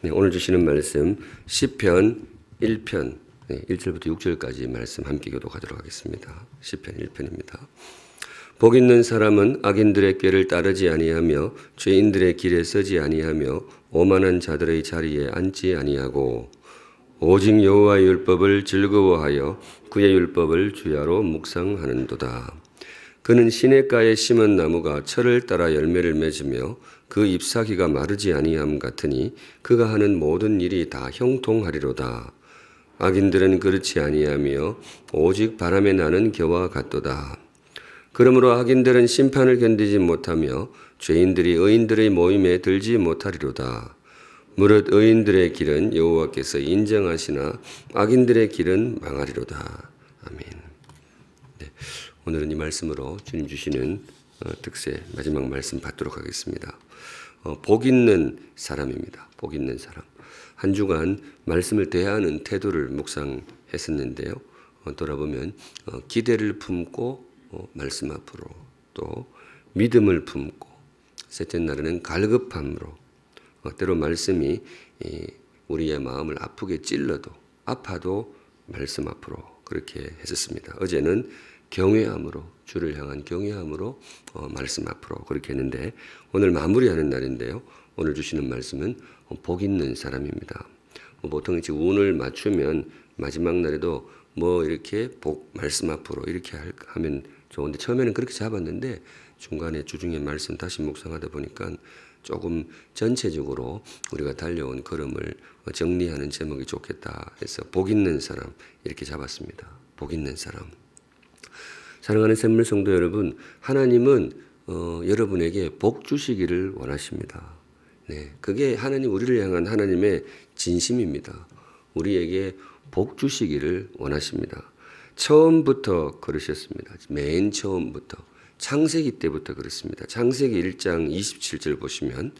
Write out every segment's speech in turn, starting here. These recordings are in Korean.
네, 오늘 주시는 말씀 시편 1편 1절부터 6절까지 말씀 함께 교독하도록 하겠습니다. 시편 1편입니다. 복 있는 사람은 악인들의 꾀를 따르지 아니하며 죄인들의 길에 서지 아니하며 오만한 자들의 자리에 앉지 아니하고 오직 여호와의 율법을 즐거워하여 그의 율법을 주야로 묵상하는도다. 그는 시냇가에 심은 나무가 철을 따라 열매를 맺으며 그 잎사귀가 마르지 아니함 같으니 그가 하는 모든 일이 다 형통하리로다. 악인들은 그렇지 아니하며 오직 바람에 나는 겨와 같도다. 그러므로 악인들은 심판을 견디지 못하며 죄인들이 의인들의 모임에 들지 못하리로다. 무릇 의인들의 길은 여호와께서 인정하시나 악인들의 길은 망하리로다. 아멘. 네, 오늘은 이 말씀으로 주님 주시는 특세 마지막 말씀 받도록 하겠습니다. 복 있는 사람입니다. 복 있는 사람. 한 주간 말씀을 대하는 태도를 묵상했었는데요. 돌아보면 기대를 품고 말씀 앞으로, 또 믿음을 품고, 셋째 날에는 갈급함으로, 때로 말씀이 우리의 마음을 아프게 찔러도 아파도 말씀 앞으로 그렇게 했었습니다. 어제는 경외함으로, 주를 향한 경외함으로 말씀 앞으로 그렇게 했는데, 오늘 마무리하는 날인데요. 오늘 주시는 말씀은 복 있는 사람입니다. 보통 이제 운을 맞추면 마지막 날에도 이렇게 복 말씀 앞으로 이렇게 하면 좋은데, 처음에는 그렇게 잡았는데 중간에 주중에 말씀 다시 묵상하다 보니까 조금 전체적으로 우리가 달려온 걸음을 정리하는 제목이 좋겠다 해서 복 있는 사람 이렇게 잡았습니다. 복 있는 사람. 사랑하는 샘물 성도 여러분, 하나님은 여러분에게 복 주시기를 원하십니다. 네, 그게 하나님, 우리를 향한 하나님의 진심입니다. 우리에게 복 주시기를 원하십니다. 처음부터 그러셨습니다. 맨 처음부터. 창세기 때부터 그렇습니다. 창세기 1장 27절 보시면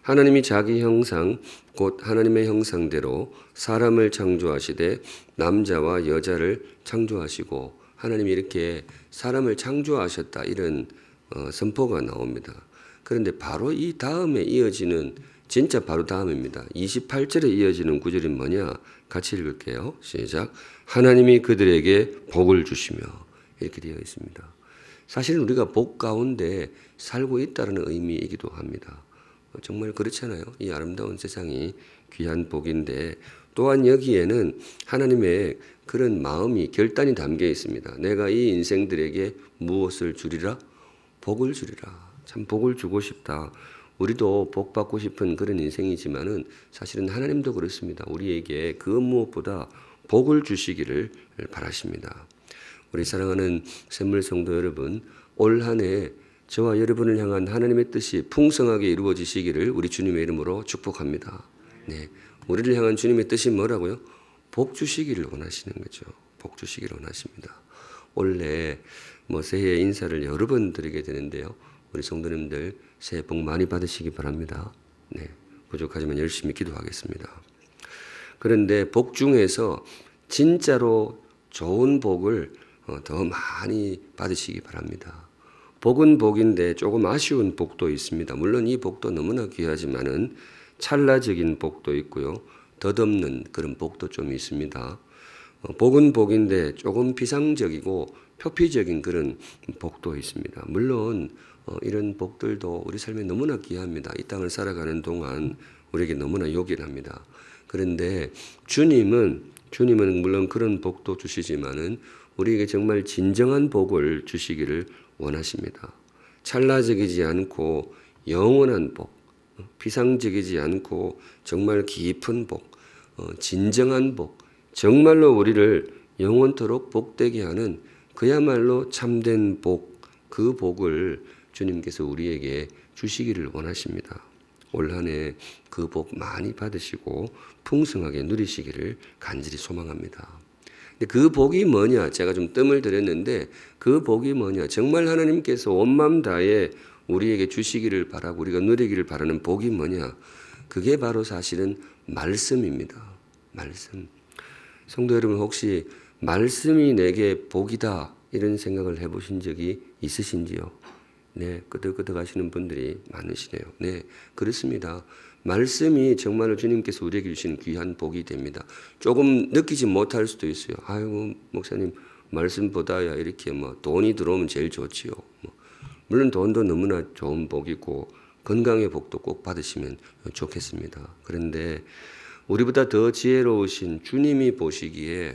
하나님이 자기 형상 곧 하나님의 형상대로 사람을 창조하시되 남자와 여자를 창조하시고, 하나님이 이렇게 사람을 창조하셨다, 이런 선포가 나옵니다. 그런데 바로 이 다음에 이어지는, 진짜 바로 다음입니다. 28절에 이어지는 구절이 뭐냐? 같이 읽을게요. 시작. 하나님이 그들에게 복을 주시며, 이렇게 되어 있습니다. 사실 우리가 복 가운데 살고 있다는 의미이기도 합니다. 정말 그렇잖아요. 이 아름다운 세상이 귀한 복인데, 또한 여기에는 하나님의 그런 마음이, 결단이 담겨 있습니다. 내가 이 인생들에게 무엇을 주리라? 복을 주리라. 참 복을 주고 싶다. 우리도 복 받고 싶은 그런 인생이지만은 사실은 하나님도 그렇습니다. 우리에게 그 무엇보다 복을 주시기를 바라십니다. 우리 사랑하는 샘물 성도 여러분, 올 한 해 저와 여러분을 향한 하나님의 뜻이 풍성하게 이루어지시기를 우리 주님의 이름으로 축복합니다. 네, 우리를 향한 주님의 뜻이 뭐라고요? 복 주시기를 원하시는 거죠. 복 주시기를 원하십니다. 원래 새해 인사를 여러 번 드리게 되는데요. 우리 성도님들 새해 복 많이 받으시기 바랍니다. 네, 부족하지만 열심히 기도하겠습니다. 그런데 복 중에서 진짜로 좋은 복을 더 많이 받으시기 바랍니다. 복은 복인데 조금 아쉬운 복도 있습니다. 물론 이 복도 너무나 귀하지만은 찰나적인 복도 있고요. 덧없는 그런 복도 좀 있습니다. 복은 복인데 조금 비상적이고 표피적인 그런 복도 있습니다. 물론 이런 복들도 우리 삶에 너무나 귀합니다. 이 땅을 살아가는 동안 우리에게 너무나 요긴합니다. 그런데 주님은 물론 그런 복도 주시지만은 우리에게 정말 진정한 복을 주시기를 원하십니다. 찰나적이지 않고 영원한 복, 비상적이지 않고 정말 깊은 복, 진정한 복, 정말로 우리를 영원토록 복되게 하는 그야말로 참된 복, 그 복을 주님께서 우리에게 주시기를 원하십니다. 올 한 해 그 복 많이 받으시고 풍성하게 누리시기를 간절히 소망합니다. 근데 그 복이 뭐냐? 제가 좀 뜸을 들였는데 그 복이 뭐냐? 정말 하나님께서 온 마음 다해 우리에게 주시기를 바라고 우리가 누리기를 바라는 복이 뭐냐? 그게 바로 사실은 말씀입니다. 말씀. 성도 여러분, 혹시 말씀이 내게 복이다 이런 생각을 해보신 적이 있으신지요? 네, 끄덕끄덕 하시는 분들이 많으시네요. 네, 그렇습니다. 말씀이 정말로 주님께서 우리에게 주시는 귀한 복이 됩니다. 조금 느끼지 못할 수도 있어요. 아이고 목사님 말씀보다야 이렇게 뭐 돈이 들어오면 제일 좋지요. 물론 돈도 너무나 좋은 복이고 건강의 복도 꼭 받으시면 좋겠습니다. 그런데 우리보다 더 지혜로우신 주님이 보시기에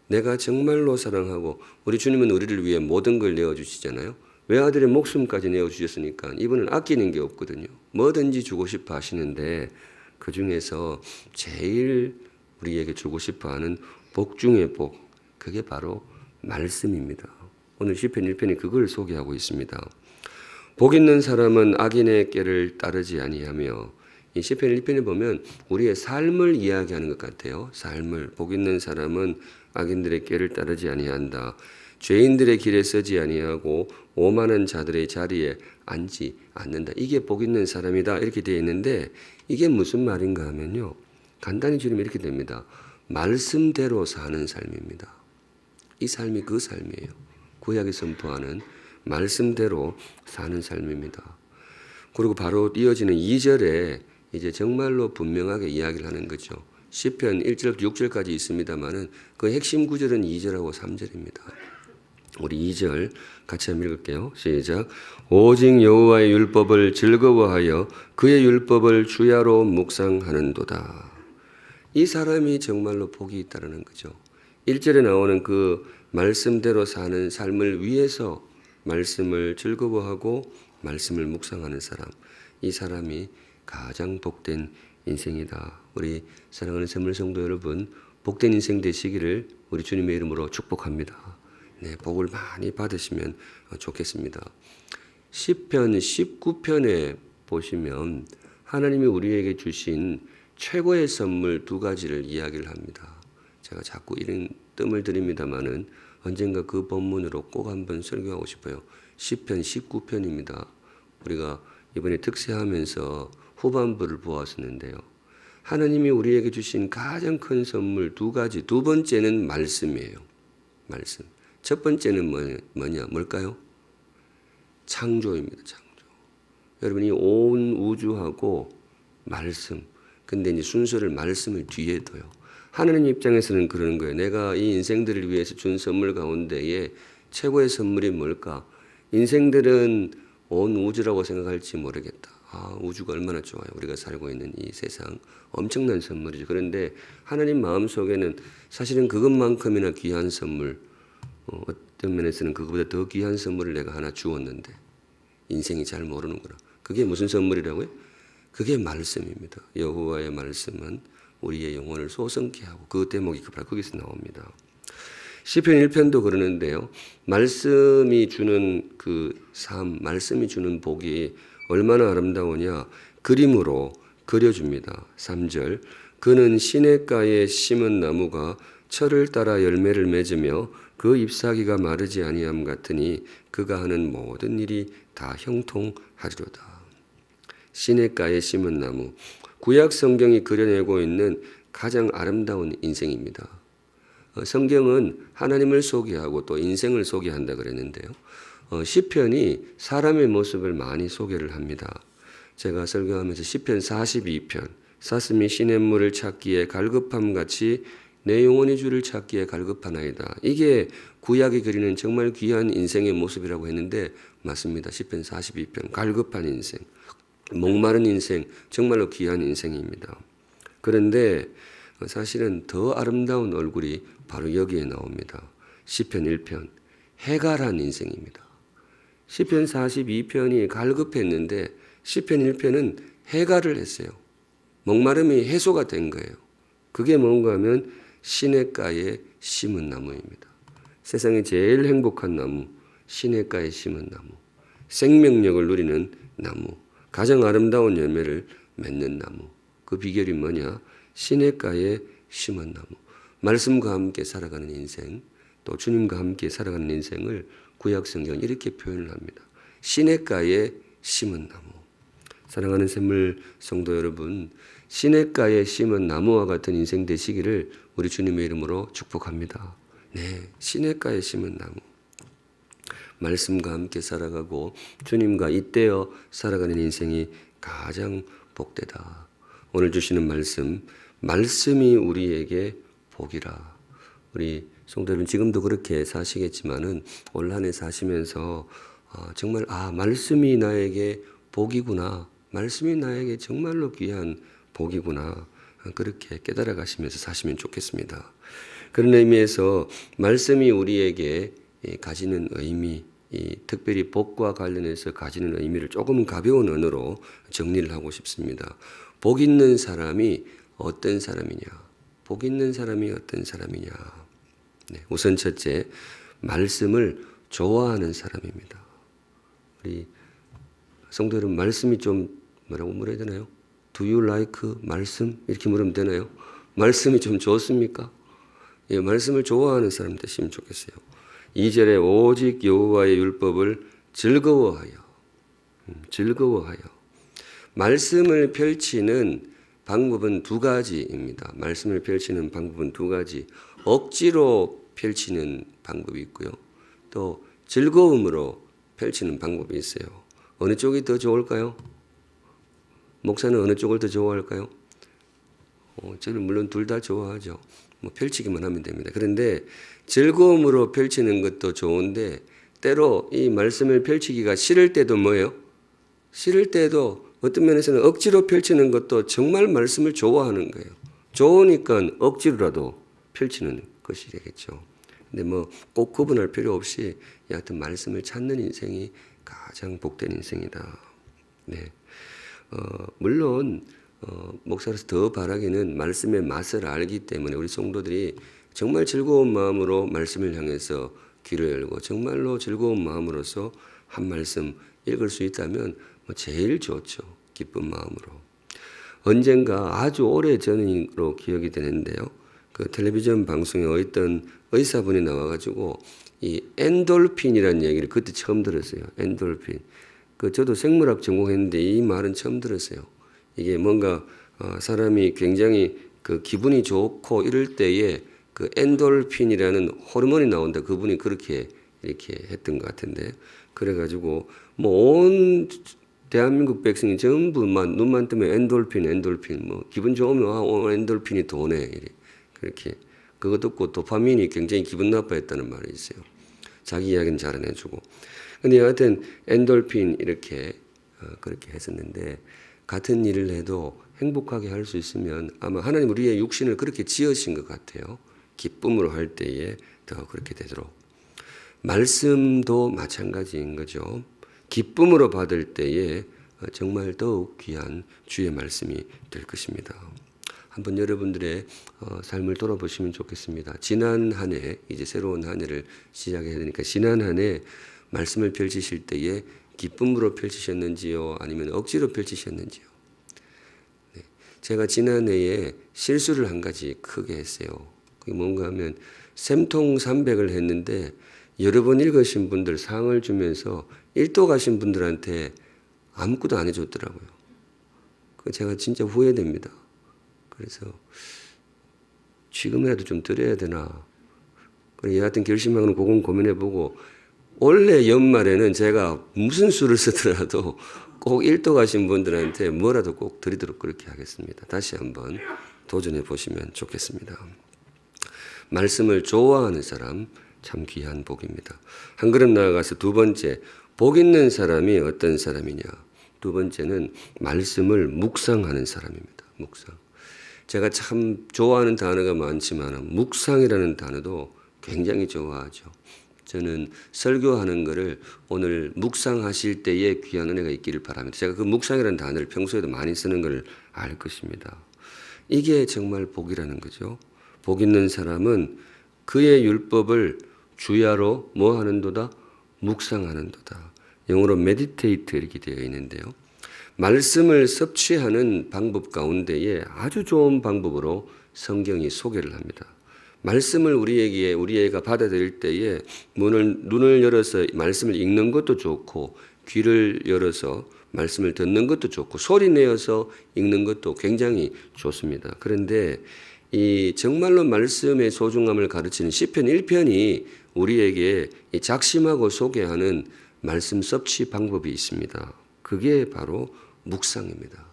내가 정말로 사랑하고 우리 주님은 우리를 위해 모든 걸 내어주시잖아요. 외아들의 목숨까지 내어주셨으니까 이분은 아끼는 게 없거든요. 뭐든지 주고 싶어 하시는데 그중에서 제일 우리에게 주고 싶어 하는 복 중의 복, 그게 바로 말씀입니다. 오늘 시편 1편이 그걸 소개하고 있습니다. 복 있는 사람은 악인의 꾀를 따르지 아니하며, 이 시편 1편에 보면 우리의 삶을 이야기하는 것 같아요. 삶을. 복 있는 사람은 악인들의 꾀를 따르지 아니한다. 죄인들의 길에 서지 아니하고 오만한 자들의 자리에 앉지 않는다. 이게 복 있는 사람이다. 이렇게 되어 있는데 이게 무슨 말인가 하면요. 간단히 줄이면 이렇게 됩니다. 말씀대로 사는 삶입니다. 이 삶이 그 삶이에요. 구약이 선포하는 말씀대로 사는 삶입니다. 그리고 바로 이어지는 2절에 이제 정말로 분명하게 이야기를 하는 거죠. 시편 1절부터 6절까지 있습니다만은 그 핵심 구절은 2절하고 3절입니다. 우리 2절 같이 한번 읽을게요. 시작. 오직 여호와의 율법을 즐거워하여 그의 율법을 주야로 묵상하는도다. 이 사람이 정말로 복이 있다는 거죠. 1절에 나오는 그 말씀대로 사는 삶을 위해서 말씀을 즐거워하고 말씀을 묵상하는 사람, 이 사람이 가장 복된 인생이다. 우리 사랑하는 샘물 성도 여러분, 복된 인생 되시기를 우리 주님의 이름으로 축복합니다. 네, 복을 많이 받으시면 좋겠습니다. 시편 19편에 보시면 하나님이 우리에게 주신 최고의 선물 두 가지를 이야기를 합니다. 제가 자꾸 이런 뜸을 들입니다마는 언젠가 그 본문으로 꼭 한번 설교하고 싶어요. 시편 19편입니다. 우리가 이번에 특세하면서 후반부를 보았었는데요. 하나님이 우리에게 주신 가장 큰 선물 두 가지. 두 번째는 말씀이에요. 말씀. 첫 번째는 뭘까요? 창조입니다. 창조. 여러분이 온 우주하고 말씀. 근데 이제 순서를 말씀을 뒤에 둬요. 하나님 입장에서는 그러는 거예요. 내가 이 인생들을 위해서 준 선물 가운데에 최고의 선물이 뭘까? 인생들은 온 우주라고 생각할지 모르겠다. 아, 우주가 얼마나 좋아요. 우리가 살고 있는 이 세상. 엄청난 선물이죠. 그런데 하나님 마음속에는 사실은 그것만큼이나 귀한 선물, 어떤 면에서는 그것보다 더 귀한 선물을 내가 하나 주었는데 인생이 잘 모르는구나. 그게 무슨 선물이라고요? 그게 말씀입니다. 여호와의 말씀은 우리의 영혼을 소성케 하고, 그 대목이 바로 거기서 나옵니다. 시편 1편도 그러는데요. 말씀이 주는 그 삶, 말씀이 주는 복이 얼마나 아름다우냐. 그림으로 그려줍니다. 3절. 그는 시냇가에 심은 나무가 철을 따라 열매를 맺으며 그 잎사귀가 마르지 아니함 같으니 그가 하는 모든 일이 다 형통하리로다. 시냇가에 심은 나무. 구약 성경이 그려내고 있는 가장 아름다운 인생입니다. 성경은 하나님을 소개하고 또 인생을 소개한다 그랬는데요. 시편이 사람의 모습을 많이 소개를 합니다. 제가 설교하면서 시편 42편, 사슴이 시냇물을 찾기에 갈급함 같이 내 영혼이 주를 찾기에 갈급하나이다. 이게 구약이 그리는 정말 귀한 인생의 모습이라고 했는데 맞습니다. 시편 42편, 갈급한 인생, 목마른 인생, 정말로 귀한 인생입니다. 그런데 사실은 더 아름다운 얼굴이 바로 여기에 나옵니다. 시편 1편, 해갈한 인생입니다. 시편 42편이 갈급했는데 시편 1편은 해갈을 했어요. 목마름이 해소가 된 거예요. 그게 뭔가 하면 시냇가에 심은 나무입니다. 세상에 제일 행복한 나무, 시냇가에 심은 나무, 생명력을 누리는 나무, 가장 아름다운 열매를 맺는 나무. 그 비결이 뭐냐? 시냇가에 심은 나무. 말씀과 함께 살아가는 인생, 또 주님과 함께 살아가는 인생을 구약 성경은 이렇게 표현을 합니다. 시냇가에 심은 나무. 사랑하는 샘물 성도 여러분, 시냇가에 심은 나무와 같은 인생 되시기를 우리 주님의 이름으로 축복합니다. 네, 시냇가에 심은 나무. 말씀과 함께 살아가고 주님과 잇대어 살아가는 인생이 가장 복되다. 오늘 주시는 말씀이 우리에게 복이라. 우리 성도 여러분 지금도 그렇게 사시겠지만은 올 한 해 사시면서 정말 말씀이 나에게 복이구나. 말씀이 나에게 정말로 귀한 복이구나. 그렇게 깨달아 가시면서 사시면 좋겠습니다. 그런 의미에서 말씀이 우리에게 가지는 의미, 특별히 복과 관련해서 가지는 의미를 조금 가벼운 언어로 정리를 하고 싶습니다. 복 있는 사람이 어떤 사람이냐? 복 있는 사람이 어떤 사람이냐? 네, 우선 첫째, 말씀을 좋아하는 사람입니다. 우리 성도 여러분, 말씀이 좀 뭐라고 물어야 되나요? Do you like 말씀? 이렇게 물으면 되나요? 말씀이 좀 좋습니까? 예, 말씀을 좋아하는 사람 되시면 좋겠어요. 2절에 오직 여호와의 율법을 즐거워하여. 말씀을 펼치는 방법은 두 가지입니다. 말씀을 펼치는 방법은 두 가지. 억지로 펼치는 방법이 있고요. 또 즐거움으로 펼치는 방법이 있어요. 어느 쪽이 더 좋을까요? 목사는 어느 쪽을 더 좋아할까요? 저는 물론 둘 다 좋아하죠. 펼치기만 하면 됩니다. 그런데 즐거움으로 펼치는 것도 좋은데 때로 이 말씀을 펼치기가 싫을 때도 뭐예요? 싫을 때도 어떤 면에서는 억지로 펼치는 것도 정말 말씀을 좋아하는 거예요. 좋으니까 억지로라도 펼치는 것이 되겠죠. 근데 꼭 구분할 필요 없이 여하튼 말씀을 찾는 인생이 가장 복된 인생이다. 네. 물론 목사로서 더 바라기는 말씀의 맛을 알기 때문에 우리 성도들이 정말 즐거운 마음으로 말씀을 향해서 귀를 열고 정말로 즐거운 마음으로서 한 말씀 읽을 수 있다면 제일 좋죠. 기쁜 마음으로. 언젠가 아주 오래 전으로 기억이 되는데요. 그 텔레비전 방송에 어떤 의사분이 나와가지고 이 엔돌핀이라는 얘기를 그때 처음 들었어요. 엔돌핀. 저도 생물학 전공했는데 이 말은 처음 들었어요. 이게 뭔가 사람이 굉장히 그 기분이 좋고 이럴 때에 그 엔돌핀이라는 호르몬이 나온다. 그분이 그렇게 이렇게 했던 것 같은데 그래가지고 온 대한민국 백성이 전부만 눈만 뜨면 엔돌핀 기분 좋으면 엔돌핀이 도네 이래. 그렇게 그거 듣고 도파민이 굉장히 기분 나빠했다는 말이 있어요. 자기 이야기는 잘 안 해주고. 근데 여하튼 엔돌핀 이렇게 그렇게 했었는데 같은 일을 해도 행복하게 할 수 있으면 아마 하나님 우리의 육신을 그렇게 지으신 것 같아요. 기쁨으로 할 때에 더 그렇게 되도록. 말씀도 마찬가지인 거죠. 기쁨으로 받을 때에 정말 더욱 귀한 주의 말씀이 될 것입니다. 한번 여러분들의 삶을 돌아보시면 좋겠습니다. 지난 한 해, 이제 새로운 한 해를 시작해야 되니까 지난 한 해 말씀을 펼치실 때에 기쁨으로 펼치셨는지요? 아니면 억지로 펼치셨는지요? 네. 제가 지난해에 실수를 한 가지 크게 했어요. 그게 뭔가 하면 쌤통 300을 했는데 여러 번 읽으신 분들 상을 주면서 1도 가신 분들한테 아무것도 안 해줬더라고요. 제가 진짜 후회됩니다. 그래서 지금이라도 좀 드려야 되나. 그래 여하튼 결심하고는 그건 고민해보고 올해 연말에는 제가 무슨 수를 쓰더라도 꼭 1도 가신 분들한테 뭐라도 꼭 드리도록 그렇게 하겠습니다. 다시 한번 도전해 보시면 좋겠습니다. 말씀을 좋아하는 사람 참 귀한 복입니다. 한 걸음 나아가서 두 번째, 복 있는 사람이 어떤 사람이냐. 두 번째는 말씀을 묵상하는 사람입니다. 묵상. 제가 참 좋아하는 단어가 많지만 묵상이라는 단어도 굉장히 좋아하죠. 저는 설교하는 거를 오늘 묵상하실 때에 귀한 은혜가 있기를 바랍니다. 제가 그 묵상이라는 단어를 평소에도 많이 쓰는 걸 알 것입니다. 이게 정말 복이라는 거죠. 복 있는 사람은 그의 율법을 주야로 뭐 하는도다? 묵상하는도다. 영어로 meditate 이렇게 되어 있는데요. 말씀을 섭취하는 방법 가운데에 아주 좋은 방법으로 성경이 소개를 합니다. 말씀을 우리에게 받아들일 때에 눈을 열어서 말씀을 읽는 것도 좋고 귀를 열어서 말씀을 듣는 것도 좋고 소리 내어서 읽는 것도 굉장히 좋습니다. 그런데 이 정말로 말씀의 소중함을 가르치는 시편 1편이 우리에게 작심하고 소개하는 말씀 섭취 방법이 있습니다. 그게 바로 묵상입니다.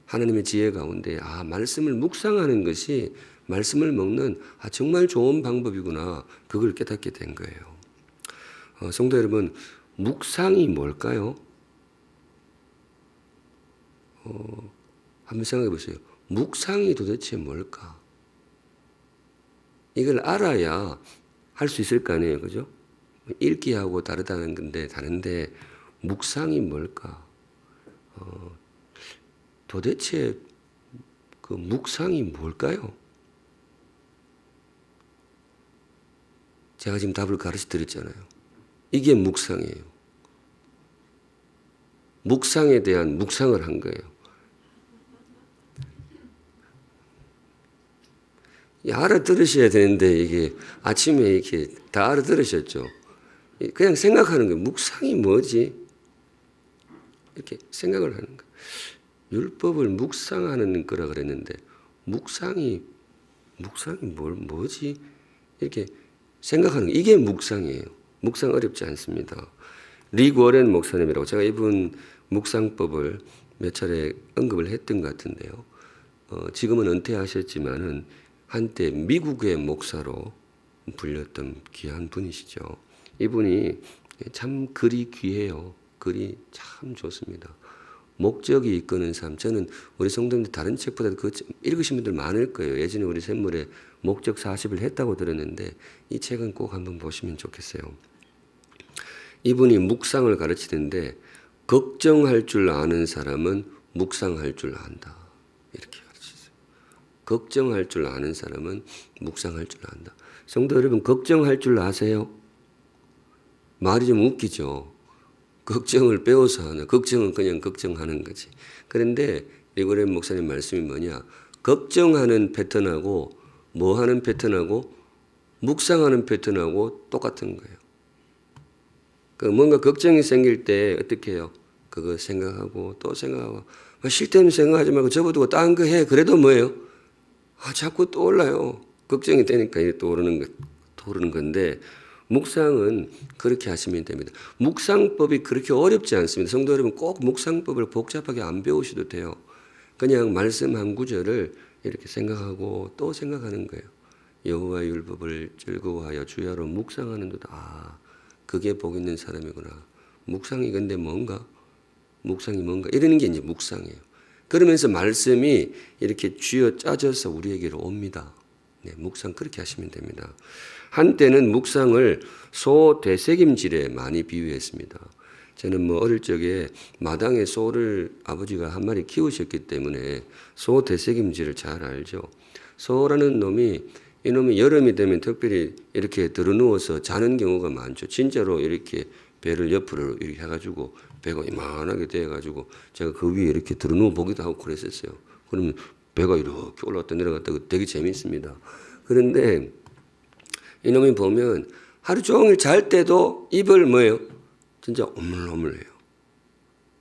하나님의 지혜 가운데 말씀을 묵상하는 것이 말씀을 먹는 정말 좋은 방법이구나. 그걸 깨닫게 된 거예요. 성도 여러분, 묵상이 뭘까요? 한번 생각해 보세요. 묵상이 도대체 뭘까? 이걸 알아야 할 수 있을 거 아니에요. 그죠? 읽기하고 다르다는 건데, 다른데, 묵상이 뭘까? 도대체 그 묵상이 뭘까요? 제가 지금 답을 가르쳐 드렸잖아요. 이게 묵상이에요. 묵상에 대한 묵상을 한 거예요. 알아들으셔야 되는데 이게 아침에 이렇게 다 알아들으셨죠? 그냥 생각하는 거예요. 묵상이 뭐지? 이렇게 생각을 하는 거예요. 율법을 묵상하는 거라 그랬는데 묵상이 뭐지? 이렇게 생각하는 거. 이게 묵상이에요. 묵상 어렵지 않습니다. 릭 워렌 목사님이라고 제가 이분 묵상법을 몇 차례 언급을 했던 것 같은데요. 지금은 은퇴하셨지만은 한때 미국의 목사로 불렸던 귀한 분이시죠. 이분이 참 글이 귀해요. 글이 참 좋습니다. 목적이 이끄는 삶. 저는 우리 성도님들 다른 책보다 그 읽으신 분들 많을 거예요. 예전에 우리 샘물에 목적 40을 했다고 들었는데 이 책은 꼭 한번 보시면 좋겠어요. 이분이 묵상을 가르치는데 걱정할 줄 아는 사람은 묵상할 줄 안다. 이렇게 가르치세요. 걱정할 줄 아는 사람은 묵상할 줄 안다. 성도 여러분, 걱정할 줄 아세요? 말이 좀 웃기죠. 걱정을 배워서 하는, 걱정은 그냥 걱정하는 거지. 그런데 리고렌 목사님 말씀이 뭐냐? 걱정하는 패턴하고 뭐 하는 패턴하고 묵상하는 패턴하고 똑같은 거예요. 뭔가 걱정이 생길 때 어떻게 해요? 그거 생각하고 또 생각하고 쓸데없는 생각하지 말고 접어두고 딴 거 해. 그래도 뭐예요? 자꾸 떠올라요. 걱정이 되니까 이게 떠오르는 건데 묵상은 그렇게 하시면 됩니다. 묵상법이 그렇게 어렵지 않습니다. 성도 여러분, 꼭 묵상법을 복잡하게 안 배우셔도 돼요. 그냥 말씀 한 구절을 이렇게 생각하고 또 생각하는 거예요. 여호와의 율법을 즐거워하여 주야로 묵상하는 도다. 그게 복 있는 사람이구나. 묵상이 근데 뭔가? 묵상이 뭔가? 이러는 게 이제 묵상이에요. 그러면서 말씀이 이렇게 쥐어 짜져서 우리에게로 옵니다. 네, 묵상 그렇게 하시면 됩니다. 한때는 묵상을 소 되새김질에 많이 비유했습니다. 저는 어릴 적에 마당에 소를 아버지가 한 마리 키우셨기 때문에 소 되새김질을 잘 알죠. 소라는 놈이 이놈이 여름이 되면 특별히 이렇게 들어누워서 자는 경우가 많죠. 진짜로 이렇게 배를 옆으로 이렇게 해가지고 배가 이만하게 돼가지고 제가 그 위에 이렇게 들어누워 보기도 하고 그랬었어요. 그러면 배가 이렇게 올라갔다 내려갔다 되게 재밌습니다. 그런데 이놈이 보면 하루 종일 잘 때도 입을 뭐예요? 진짜 오물오물해요.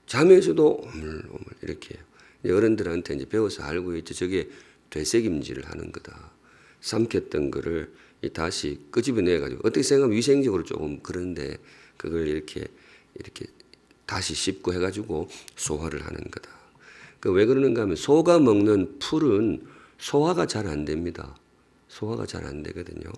자면서도 오물오물 이렇게 해요. 어른들한테 이제 배워서 알고 있죠. 저게 되새김질을 하는 거다. 삼켰던 거를 다시 끄집어내가지고 어떻게 생각하면 위생적으로 조금 그런데 그걸 이렇게 다시 씹고 해가지고 소화를 하는 거다. 왜 그러는가 하면 소가 먹는 풀은 소화가 잘 안 됩니다. 소화가 잘 안 되거든요.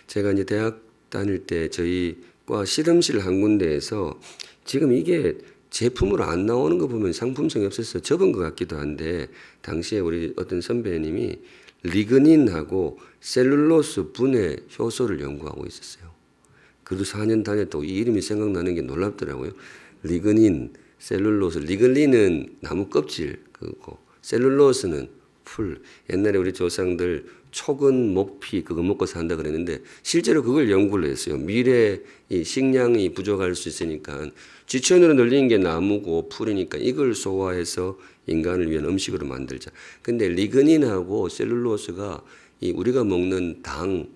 제가 이제 대학 다닐 때 저희 과 실험실 한 군데에서 지금 이게 제품으로 안 나오는 거 보면 상품성이 없어서 접은 것 같기도 한데 당시에 우리 어떤 선배님이 리그닌하고 셀룰로스 분해 효소를 연구하고 있었어요. 그래도 4년 다녔다고 이 이름이 생각나는 게 놀랍더라고요. 리그닌, 셀룰로스, 리글린은 나무 껍질 그거, 셀룰로스는 풀. 옛날에 우리 조상들 촉은 목피 그거 먹고 산다 그랬는데 실제로 그걸 연구를 했어요. 미래 이 식량이 부족할 수 있으니까 지천으로 늘린 게 나무고 풀이니까 이걸 소화해서 인간을 위한 음식으로 만들자. 근데 리그닌하고 셀룰로스가 이 우리가 먹는 당,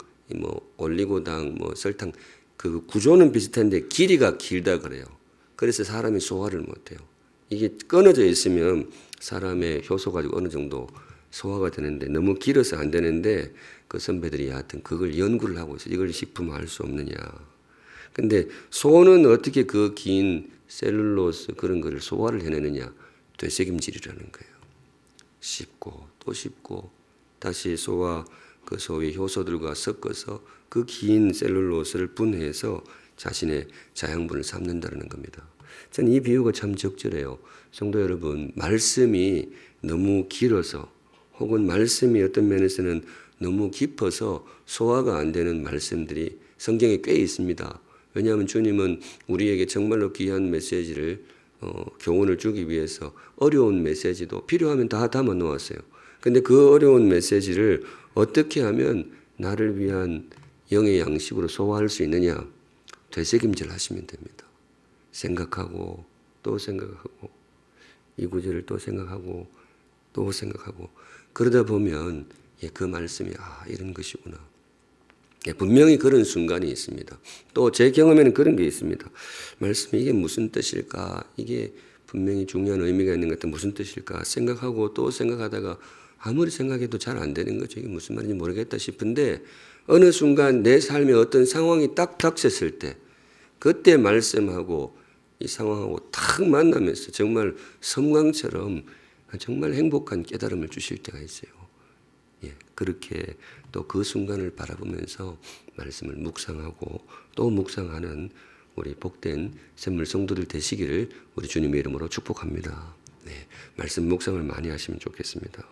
올리고당, 설탕 그 구조는 비슷한데 길이가 길다 그래요. 그래서 사람이 소화를 못해요. 이게 끊어져 있으면 사람의 효소 가지고 어느 정도 소화가 되는데 너무 길어서 안 되는데 그 선배들이 하여튼 그걸 연구를 하고 있어요. 이걸 식품화할 수 없느냐. 근데 소는 어떻게 그 긴 셀룰로스 그런 거를 소화를 해내느냐. 되새김질이라는 거예요. 씹고 또 씹고 다시 소와 그 소의 효소들과 섞어서 그 긴 셀룰로스를 분해해서 자신의 자양분을 삼는다는 겁니다. 저는 이 비유가 참 적절해요. 성도 여러분, 말씀이 너무 길어서 혹은 말씀이 어떤 면에서는 너무 깊어서 소화가 안 되는 말씀들이 성경에 꽤 있습니다. 왜냐하면 주님은 우리에게 정말로 귀한 메시지를 교훈을 주기 위해서 어려운 메시지도 필요하면 다 담아 놓았어요. 근데 그 어려운 메시지를 어떻게 하면 나를 위한 영의 양식으로 소화할 수 있느냐? 되새김질 하시면 됩니다. 생각하고 또 생각하고 이 구절을 또 생각하고 또 생각하고 그러다 보면 그 말씀이 이런 것이구나. 분명히 그런 순간이 있습니다. 또 제 경험에는 그런 게 있습니다. 말씀이 이게 무슨 뜻일까? 이게 분명히 중요한 의미가 있는 것 같아. 무슨 뜻일까? 생각하고 또 생각하다가 아무리 생각해도 잘 안 되는 거죠. 이게 무슨 말인지 모르겠다 싶은데 어느 순간 내 삶에 어떤 상황이 딱 닥쳤을 때 그때 말씀하고 이 상황하고 탁 만나면서 정말 섬광처럼 정말 행복한 깨달음을 주실 때가 있어요. 그렇게 또 그 순간을 바라보면서 말씀을 묵상하고 또 묵상하는 우리 복된 샘물 성도들 되시기를 우리 주님의 이름으로 축복합니다. 말씀 묵상을 많이 하시면 좋겠습니다.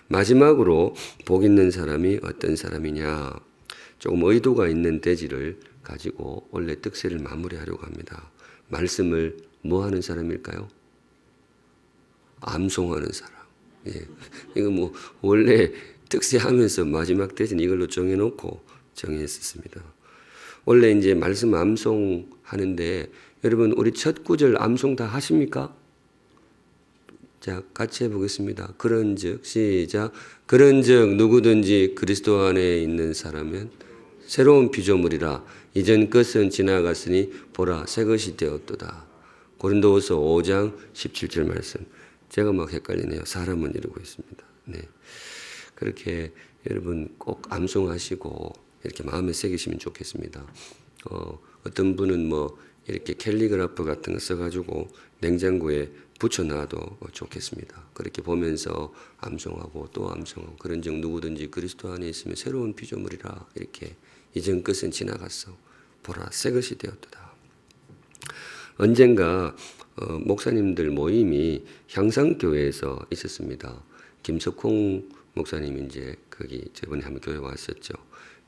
마지막으로 복 있는 사람이 어떤 사람이냐, 조금 의도가 있는 대지를 가지고 원래 특세를 마무리하려고 합니다. 말씀을 뭐 하는 사람일까요? 암송하는 사람. 이거 뭐 원래 특세하면서 마지막 대지는 이걸로 정해놓고 정했었습니다. 원래 이제 말씀 암송하는데 여러분 우리 첫 구절 암송 다 하십니까? 자, 같이 해보겠습니다. 그런즉 시작. 그런즉 누구든지 그리스도 안에 있는 사람은 새로운 피조물이라. 이전 것은 지나갔으니 보라 새 것이 되었도다. 고린도후서 5장 17절 말씀. 제가 막 헷갈리네요. 사람은 이러고 있습니다. 그렇게 여러분 꼭 암송하시고 이렇게 마음에 새기시면 좋겠습니다. 어떤 분은 뭐 이렇게 캘리그라프 같은 거 써가지고 냉장고에 붙여놔도 좋겠습니다. 그렇게 보면서 암송하고 또 암송하고 그런즉 누구든지 그리스도 안에 있으면 새로운 피조물이라. 이렇게 이전 것은 지나갔어. 보라 새 것이 되었도다. 언젠가 목사님들 모임이 향상교회에서 있었습니다. 김석홍 목사님이 이제 거기 저번에 한번 교회 왔었죠.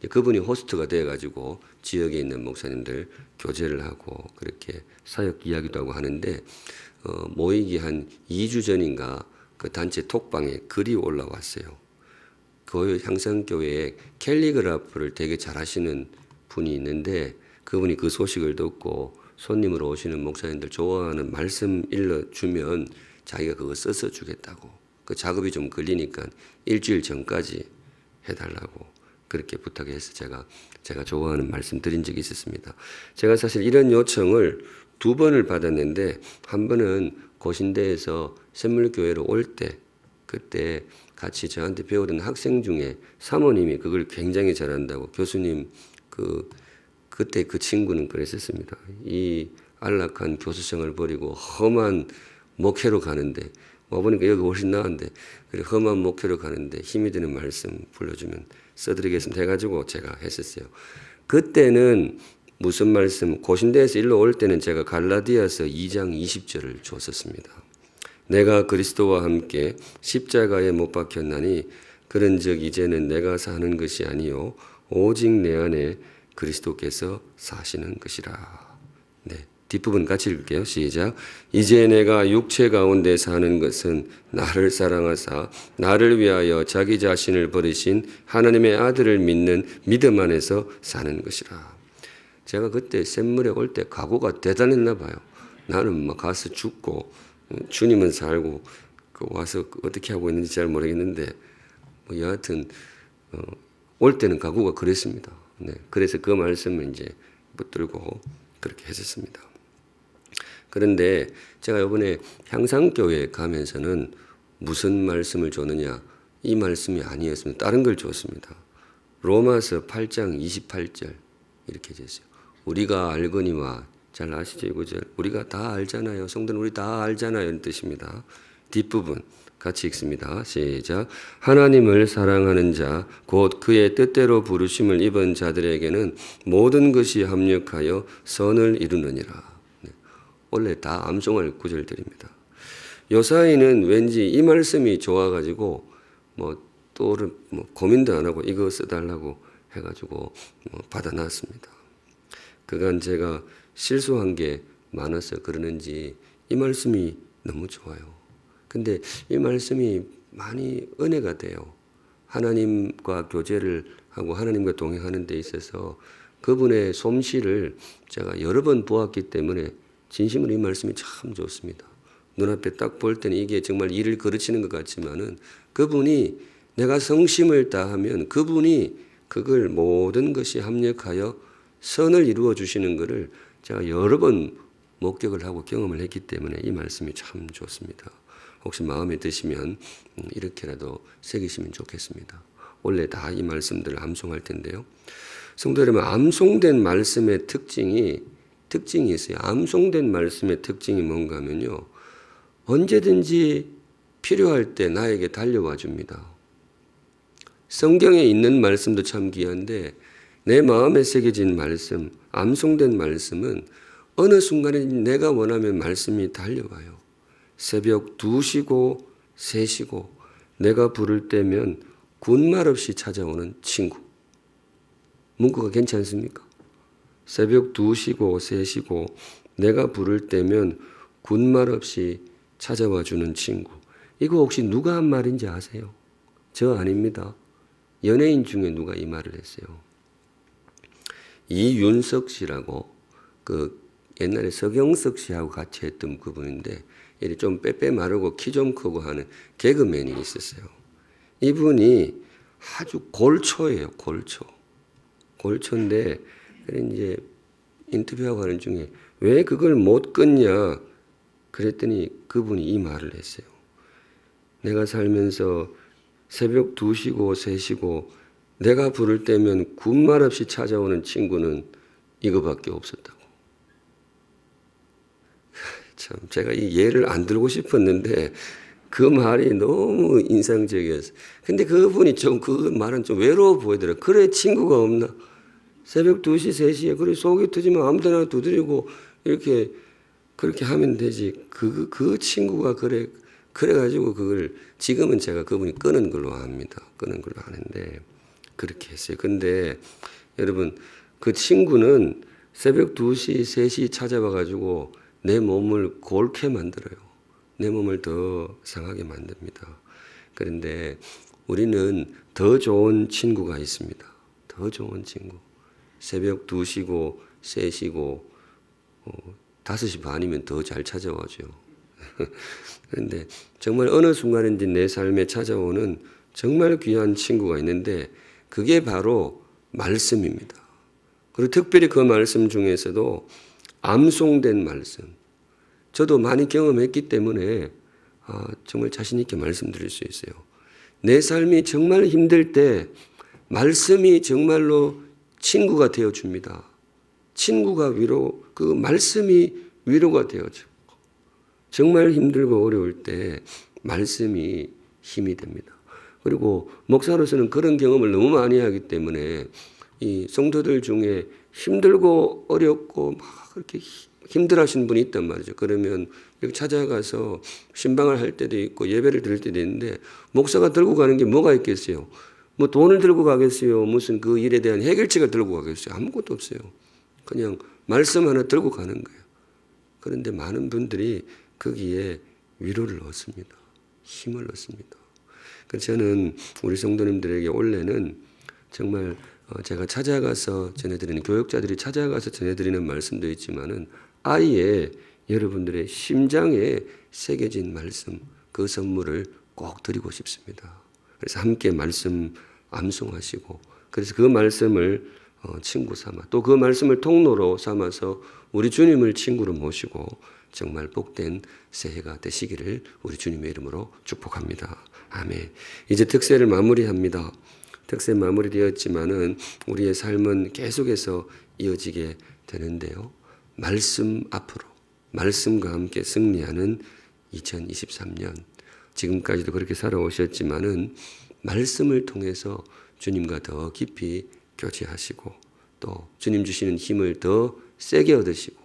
그분이 호스트가 돼가지고 지역에 있는 목사님들 교제를 하고 그렇게 사역 이야기도 하고 하는데 모이기 한 2주 전인가 그 단체 톡방에 글이 올라왔어요. 그 향상교회에 캘리그라프를 되게 잘하시는 분이 있는데 그분이 그 소식을 듣고 손님으로 오시는 목사님들 좋아하는 말씀 일러주면 자기가 그거 써서 주겠다고. 그 작업이 좀 걸리니까 일주일 전까지 해달라고 그렇게 부탁해서 제가 좋아하는 말씀 드린 적이 있었습니다. 제가 사실 이런 요청을 2번을 받았는데 한 번은 고신대에서 샘물교회로 올 때 그때 같이 저한테 배우던 학생 중에 사모님이 그걸 굉장히 잘한다고 교수님 그때 그 친구는 그랬었습니다. 이 안락한 교수생을 버리고 험한 목회로 가는데 와보니까 여기 훨씬 나은데 험한 목회로 가는데 힘이 되는 말씀 불러주면 써드리겠습니다 해가지고 제가 했었어요. 그때는 무슨 말씀 고신대에서 일로 올 때는 제가 갈라디아서 2장 20절을 줬었습니다. 내가 그리스도와 함께 십자가에 못 박혔나니 그런즉 이제는 내가 사는 것이 아니요 오직 내 안에 그리스도께서 사시는 것이라. 뒷부분 같이 읽을게요. 시작. 이제 내가 육체 가운데 사는 것은 나를 사랑하사 나를 위하여 자기 자신을 버리신 하나님의 아들을 믿는 믿음 안에서 사는 것이라. 제가 그때 샘물에 올 때 각오가 대단했나 봐요. 나는 막 가서 죽고 주님은 살고 와서 어떻게 하고 있는지 잘 모르겠는데 뭐 여하튼 올 때는 각오가 그랬습니다. 그래서 그 말씀을 이제 붙들고 그렇게 했었습니다. 그런데 제가 이번에 향상교회에 가면서는 무슨 말씀을 줬느냐 이 말씀이 아니었습니다. 다른 걸 줬습니다. 로마서 8장 28절 이렇게 됐어요. 우리가 알거니와 잘 아시죠? 이 구절. 우리가 다 알잖아요. 성도는 우리 다 알잖아요. 이런 뜻입니다. 뒷부분 같이 읽습니다. 시작. 하나님을 사랑하는 자, 곧 그의 뜻대로 부르심을 입은 자들에게는 모든 것이 합력하여 선을 이루느니라. 원래 다 암송할 구절들입니다. 요사이는 왠지 이 말씀이 좋아가지고 또 고민도 안 하고 이거 써달라고 해가지고 받아놨습니다. 그간 제가 실수한 게 많아서 그러는지 이 말씀이 너무 좋아요. 근데 이 말씀이 많이 은혜가 돼요. 하나님과 교제를 하고 하나님과 동행하는 데 있어서 그분의 솜씨를 제가 여러 번 보았기 때문에 진심으로 이 말씀이 참 좋습니다. 눈앞에 딱 볼 때는 이게 정말 일을 거르치는 것 같지만은 그분이 내가 성심을 다하면 그분이 그걸 모든 것이 합력하여 선을 이루어 주시는 것을 제가 여러 번 목격을 하고 경험을 했기 때문에 이 말씀이 참 좋습니다. 혹시 마음에 드시면 이렇게라도 새기시면 좋겠습니다. 원래 다 이 말씀들을 암송할 텐데요. 성도 여러분, 암송된 말씀의 특징이 있어요. 암송된 말씀의 특징이 뭔가 하면요. 언제든지 필요할 때 나에게 달려와 줍니다. 성경에 있는 말씀도 참 귀한데 내 마음에 새겨진 말씀, 암송된 말씀은 어느 순간에 내가 원하면 말씀이 달려와요. 새벽 2시고 3시고 내가 부를 때면 군말 없이 찾아오는 친구. 문구가 괜찮습니까? 새벽 2시고 3시고 내가 부를 때면 군말 없이 찾아와 주는 친구. 이거 혹시 누가 한 말인지 아세요? 저 아닙니다. 연예인 중에 누가 이 말을 했어요. 이윤석 씨라고 그 옛날에 서경석 씨하고 같이 했던 그분인데 좀 빼빼 마르고 키 좀 크고 하는 개그맨이 있었어요. 이분이 아주 골초예요. 골초인데 이제 인터뷰하고 하는 중에 왜 그걸 못 끊냐 그랬더니 그분이 이 말을 했어요. 내가 살면서 새벽 2시고 3시고 내가 부를 때면 군말 없이 찾아오는 친구는 이거밖에 없었다고. 참 제가 이 예를 안 들고 싶었는데 그 말이 너무 인상적이었어요. 근데 그분이 좀 그 말은 좀 외로워 보이더라고요. 그래 친구가 없나? 새벽 2시 3시에 그래 속이 터지면 아무 데나 두드리고 이렇게 그렇게 하면 되지. 그 친구가 그래가지고 그걸 지금은 제가 그분이 끊은 걸로 압니다. 끊은 걸로 아는데 그렇게 했어요. 근데 여러분 그 친구는 새벽 2시, 3시 찾아와가지고 내 몸을 골게 만들어요. 내 몸을 더 상하게 만듭니다. 그런데 우리는 더 좋은 친구가 있습니다. 더 좋은 친구. 새벽 2시고 3시고 5시 반이면 더 잘 찾아와죠. 그런데 정말 어느 순간인지 내 삶에 찾아오는 정말 귀한 친구가 있는데 그게 바로 말씀입니다. 그리고 특별히 그 말씀 중에서도 암송된 말씀. 저도 많이 경험했기 때문에 정말 자신 있게 말씀드릴 수 있어요. 내 삶이 정말 힘들 때 말씀이 정말로 친구가 되어줍니다. 친구가 그 말씀이 위로가 되어주고 정말 힘들고 어려울 때 말씀이 힘이 됩니다. 그리고 목사로서는 그런 경험을 너무 많이 하기 때문에 이 성도들 중에 힘들고 어렵고 막 그렇게 힘들어하시는 분이 있단 말이죠. 그러면 이렇게 찾아가서 신방을 할 때도 있고 예배를 드릴 때도 있는데 목사가 들고 가는 게 뭐가 있겠어요? 뭐 돈을 들고 가겠어요? 무슨 그 일에 대한 해결책을 들고 가겠어요? 아무것도 없어요. 그냥 말씀 하나 들고 가는 거예요. 그런데 많은 분들이 거기에 위로를 얻습니다. 힘을 얻습니다. 그래서 저는 우리 성도님들에게 원래는 정말 제가 찾아가서 전해드리는 교육자들이 찾아가서 전해드리는 말씀도 있지만은 아예 여러분들의 심장에 새겨진 말씀 그 선물을 꼭 드리고 싶습니다. 그래서 함께 말씀 암송하시고 그래서 그 말씀을 친구 삼아 또 그 말씀을 통로로 삼아서 우리 주님을 친구로 모시고 정말 복된 새해가 되시기를 우리 주님의 이름으로 축복합니다. 아멘. 이제 특세를 마무리합니다. 특세 마무리되었지만은 우리의 삶은 계속해서 이어지게 되는데요. 말씀 앞으로 말씀과 함께 승리하는 2023년 지금까지도 그렇게 살아오셨지만은 말씀을 통해서 주님과 더 깊이 교제하시고 또 주님 주시는 힘을 더 세게 얻으시고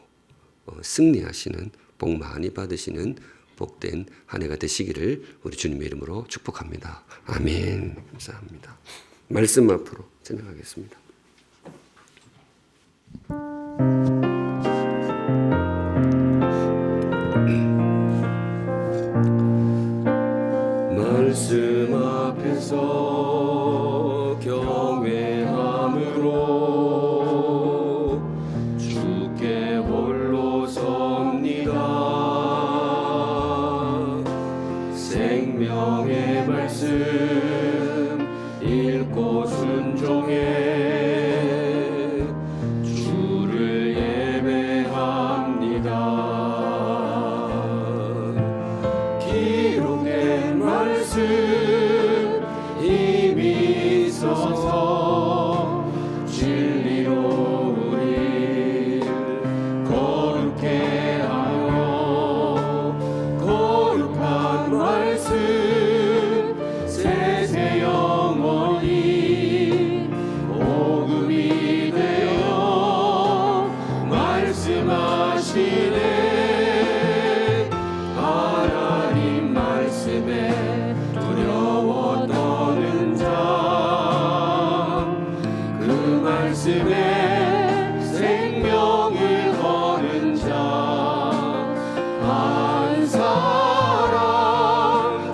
승리하시는 복 많이 받으시는 복된 한 해가 되시기를 우리 주님의 이름으로 축복합니다. 아멘. 감사합니다. 말씀 앞으로 진행하겠습니다. 말씀 앞에서 경외함으로 주께 홀로 섭니다. 생명의 말씀 읽고 순종해 주를 예배합니다. 기록된 말씀 힘이 있어서 진리로 우리 거룩해 하여 거룩한 말씀 세세 영원히 복음이 되어 말씀하시네. 하나님 말씀에 두려워 떠는 자, 그 말씀에 생명을 거는 자, 한 사람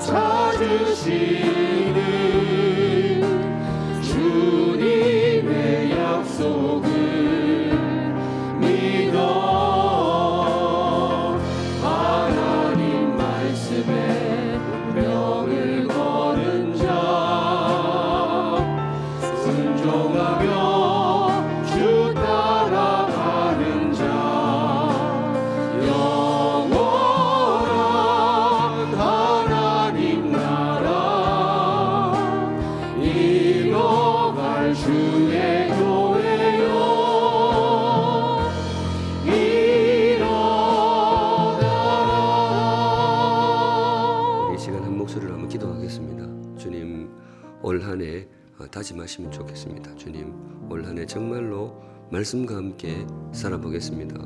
찾으시는 주님의 약속을 믿어. 하나님 말씀에 명을 거는 자, 순종하며 주 따라가는 자, 영원한 하나님 나라 이뤄갈 주의 교회요 일어나라. 이 시간 한 목소리로 한번 기도하겠습니다. 주님, 올 한 해 다짐하시면 좋겠습니다. 주님, 올 한 해 정말로 말씀과 함께 살아보겠습니다.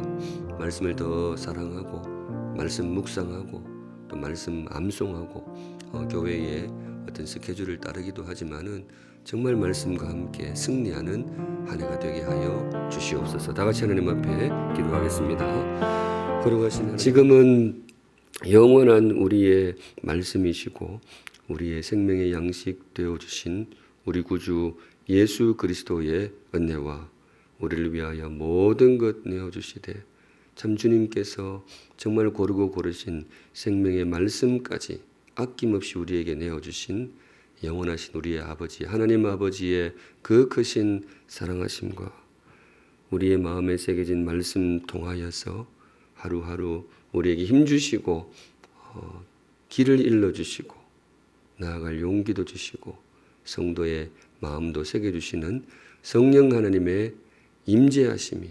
말씀을 더 사랑하고 말씀 묵상하고 또 말씀 암송하고 교회의 어떤 스케줄을 따르기도 하지만은 정말 말씀과 함께 승리하는 한 해가 되게 하여 주시옵소서. 다 같이 하나님 앞에 기도하겠습니다. 거룩하신 하나님, 지금은 영원한 우리의 말씀이시고 우리의 생명의 양식 되어주신 우리 구주 예수 그리스도의 은혜와 우리를 위하여 모든 것 내어주시되 참 주님께서 정말 고르고 고르신 생명의 말씀까지 아낌없이 우리에게 내어주신 영원하신 우리의 아버지 하나님 아버지의 그 크신 사랑하심과 우리의 마음에 새겨진 말씀 통하여서 하루하루 우리에게 힘주시고 길을 일러주시고 나아갈 용기도 주시고 성도의 마음도 새겨주시는 성령 하나님의 임재하심이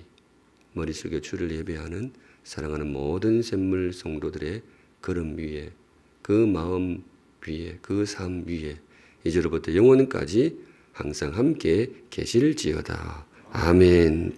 머릿속에 주를 예배하는 사랑하는 모든 샘물 성도들의 걸음 위에 그 마음 위에 그 삶 위에 이제로부터 영원까지 항상 함께 계실지어다. 아멘.